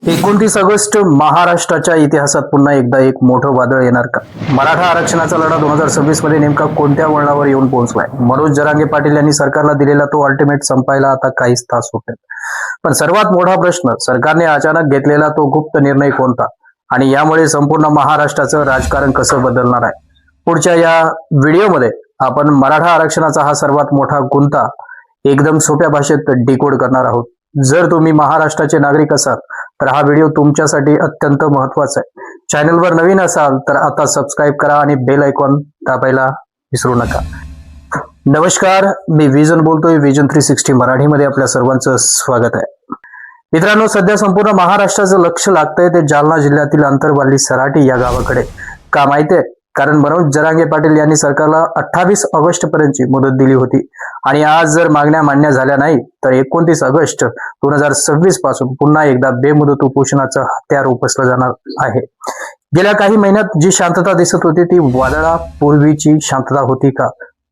29 August महाराष्ट्राच्या इतिहासात पुन्हा एकदा एक मोठं वादळ येणार का? मराठा आरक्षणाचा लढा 2026 मध्ये नेमका कोणत्या वळणावर येऊन पोहोचलाय? मनोज जरांगे पाटील यांनी सरकारला दिलेला तो अल्टिमेट संपायला आता काहीच तास होते. पण सर्वात मोठा प्रश्न, सरकारने अचानक घेतलेला तो गुप्त निर्णय कोणता आणि यामुळे संपूर्ण महाराष्ट्राचं राजकारण कसं बदलणार आहे? पुढच्या या व्हिडिओमध्ये आपण मराठा आरक्षणाचा हा सर्वात मोठा गुंता एकदम सोप्या भाषेत डिकोड करणार आहोत. जर तुम्ही महाराष्ट्राचे नागरिक असाल तर हा व्हिडिओ तुमच्यासाठी अत्यंत महत्वाचा आहे. चॅनलवर नवीन असाल तर आता सबस्क्राईब करा आणि बेल आयकॉन दाबायला विसरू नका. नमस्कार, मी विजन बोलतोय. विजन 360 मराठीमध्ये आपल्या सर्वांचं स्वागत आहे. मित्रांनो, सध्या संपूर्ण महाराष्ट्राचं लक्ष लागतंय ते जालना जिल्ह्यातील अंतरवाली सराटी या गावाकडे. का माहितीये? कारण मनोज जरांगे पाटील यांनी सरकारला 28 ऑगस्ट पर्यंतची मुदत दिली होती आणि आज जर मागण्या मान्य झाल्या नाही तर 29 ऑगस्ट 2026 पासून पुन्हा एकदा बेमुदत उपोषणाचं हत्यार उपसलं जाणार आहे. गेल्या काही महिन्यात जी शांतता दिसत होती ती वादळापूर्वीची शांतता होती का,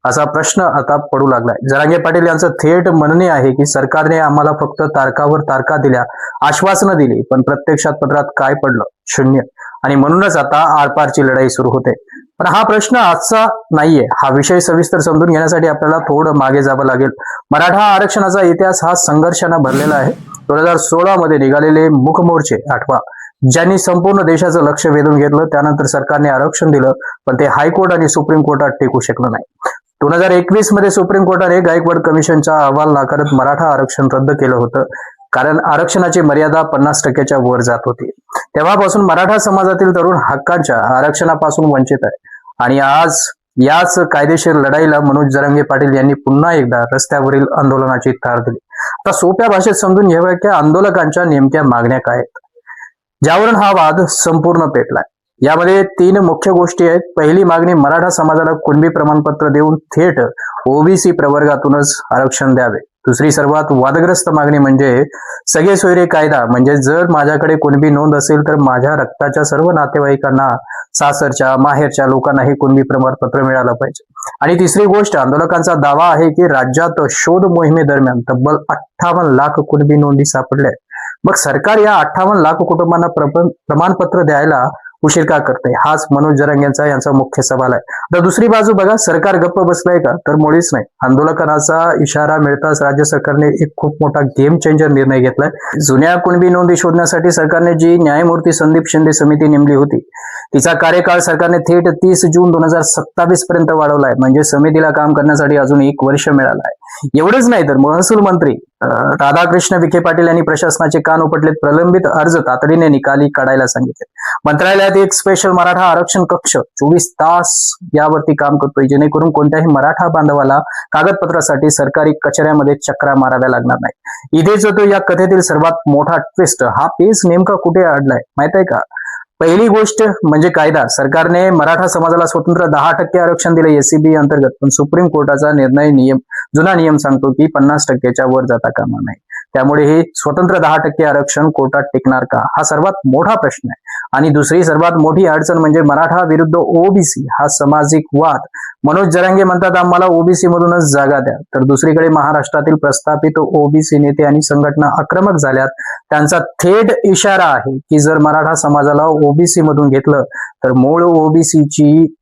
असा प्रश्न आता पडू लागलाय. जरांगे पाटील यांचं थेट म्हणणे आहे की सरकारने आम्हाला फक्त तारखावर तारखा दिल्या, आश्वासनं दिली, पण प्रत्यक्षात पत्रात काय पडलं? शून्य. आणि म्हणूनच आता आरपारची लढाई सुरू होते. पण हा प्रश्न आजचा नाहीये. हा विषय सविस्तर समजून घेण्यासाठी आपल्याला थोडं मागे जावं लागेल. मराठा आरक्षणाचा इतिहास हा संघर्षानं भरलेला आहे. 2016 मध्ये निघालेले मूक मोर्चे आठवा, ज्यांनी संपूर्ण देशाचं लक्ष वेधून घेतलं. त्यानंतर सरकारने आरक्षण दिलं, पण ते हायकोर्ट आणि सुप्रीम कोर्टात टिकू शकलं नाही. 2021 मध्ये सुप्रीम कोर्टाने गायकवाड कमिशनचा अहवाल नाकारत मराठा आरक्षण रद्द केलं होतं, कारण आरक्षणाची मर्यादा 50% वर जात होती. तेव्हापासून मराठा समाजातील तरुण हक्काच्या आरक्षणापासून वंचित आहे आणि आज याच कायदेशीर लढाईला मनोज जरांगे पाटील यांनी पुन्हा एकदा रस्त्यावरील आंदोलनाची तार दिली. आता सोप्या भाषेत समजून घ्याव्या की आंदोलकांच्या नेमक्या मागण्या काय आहेत, ज्यावरून हा वाद संपूर्ण पेटलाय. यामध्ये 3 मुख्य गोष्टी आहेत. पहिली मागणी, मराठा समाजाला कुणबी प्रमाणपत्र देऊन थेट ओबीसी प्रवर्गातूनच आरक्षण द्यावे. दुसरी सर्वात वादग्रस्त मागणी म्हणजे सगळे सोयरे कायदा, म्हणजे जर माझ्याकडे कुणबी नोंद असेल तर माझ्या रक्ताच्या सर्व नातेवाईकांना, सासरच्या माहेरच्या लोकांनाही कुणबी प्रमाणपत्र मिळालं पाहिजे. आणि तिसरी गोष्ट, आंदोलकांचा दावा आहे की राज्यात शोध मोहिमेदरम्यान तब्बल 58 लाख कुणबी नोंदी सापडल्या आहेत. मग सरकार या 58 लाख कुटुंबांना प्रमाणपत्र द्यायला उशीर का करते? हाच मनोज जरांगेंचा यांचा मुख्य सवाल आहे. तर दुसरी बाजू बघा, सरकार गप्प बसलाय का? तर मुळीच नाही. आंदोलकांचा इशारा मिळताच राज्य सरकारने एक खूप मोठा गेम चेंजर निर्णय घेतलाय. जुन्या कुणबी नोंदी शोधण्यासाठी सरकारने जी न्यायमूर्ती संदीप शिंदे समिती नेमली होती, तिचा कार्यकाळ सरकारने थेट 30 जून 2027 पर्यंत वाढवलाय. म्हणजे समितीला काम करण्यासाठी अजून 1 वर्ष मिळालं आहे. एवढंच नाही तर महसूल मंत्री राधाकृष्ण विखे पाटील यांनी प्रशासनाचे कान उपटलेत. प्रलंबित अर्ज तातडीने निकाली काढायला सांगितले. मंत्रालयात एक स्पेशल मराठा आरक्षण कक्ष 24 तास यावरती काम करतोय, जेणेकरून कोणत्याही मराठा बांधवाला कागदपत्रासाठी सरकारी कचऱ्यामध्ये चक्रा माराव्या लागणार नाही. इथेच होतो या कथेतील सर्वात मोठा ट्विस्ट. हा पेच नेमका कुठे अडलाय माहित आहे का? पहिली गोष्ट म्हणजे कायदा. सरकारने मराठा समाजाला स्वतंत्र 10% आरक्षण दिले एससीबी अंतर्गत, पण सुप्रीम कोर्टाचा जुना नियम सांगतो की 50% वर जाता कामा नाही. त्यामुळे हे स्वतंत्र 10% आरक्षण कोर्टात टिकणार का, हा सर्वात मोठा प्रश्न आहे. आणि दुसरी सर्वात मोठी अडचण म्हणजे मराठा विरुद्ध ओबीसी हा सामाजिक वाद. मनोज जरांगे म्हणतात आम्हाला ओबीसी मधूनच जागा द्या, तर दुसरीकडे महाराष्ट्रातील प्रस्थापित ओबीसी नेते आणि संघटना आक्रमक झाल्यात. त्यांचा थेट इशारा आहे की जर मराठा समाजाला ओबीसी मधून घेतलं तर मूळ ओबीसीची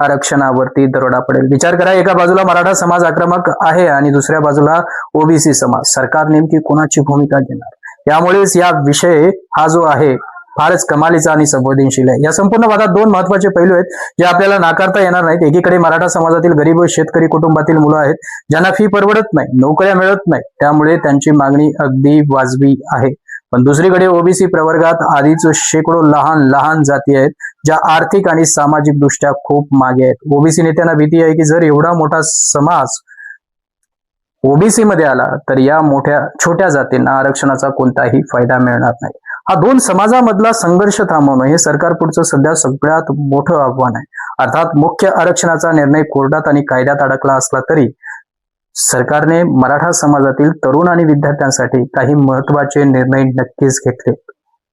आरक्षणावरती दरोडा पडेल. विचार करा, एका बाजूला मराठा समाज आक्रमक आहे आणि दुसऱ्या बाजूला ओबीसी समाज. सरकार नेमकी कोणाची भूमिका घेणार? यामुळेच या विषय हा जो आहे फारच कमालीचा आणि संवेदनशील आहे. या संपूर्ण वादात 2 महत्वाचे पैलू आहेत जे आपल्याला नाकारता येणार नाहीत. एकीकडे मराठा समाजातील गरीब व शेतकरी कुटुंबातील मुलं आहेत ज्यांना फी परवडत नाही, नोकऱ्या मिळत नाही, त्यामुळे त्यांची मागणी अगदी वाजवी आहे. पण दुसरीकडे ओबीसी प्रवर्गात आधीच शेकडो लहान लहान जाती आहेत ज्या आर्थिक आणि सामाजिक दृष्ट्या खूप मागे आहेत. ओबीसी नेत्यांना भीती आहे की जर एवढा मोठा समाज ओबीसी मध्ये आला तर या छोट्या जातींना आरक्षणाचा कोणताही फायदा मिळणार नाही. हा 2 समाजामधला संघर्ष थांबवणं हे सरकार पुढचं सध्या सगळ्यात मोठं आव्हान आहे. अर्थात मुख्य आरक्षणाचा निर्णय कोर्टात आणि कायद्यात अडकला असला तरी सरकारने मराठा समाजातील तरुण आणि विद्यार्थ्यांसाठी काही महत्वाचे निर्णय नक्कीच घेतले.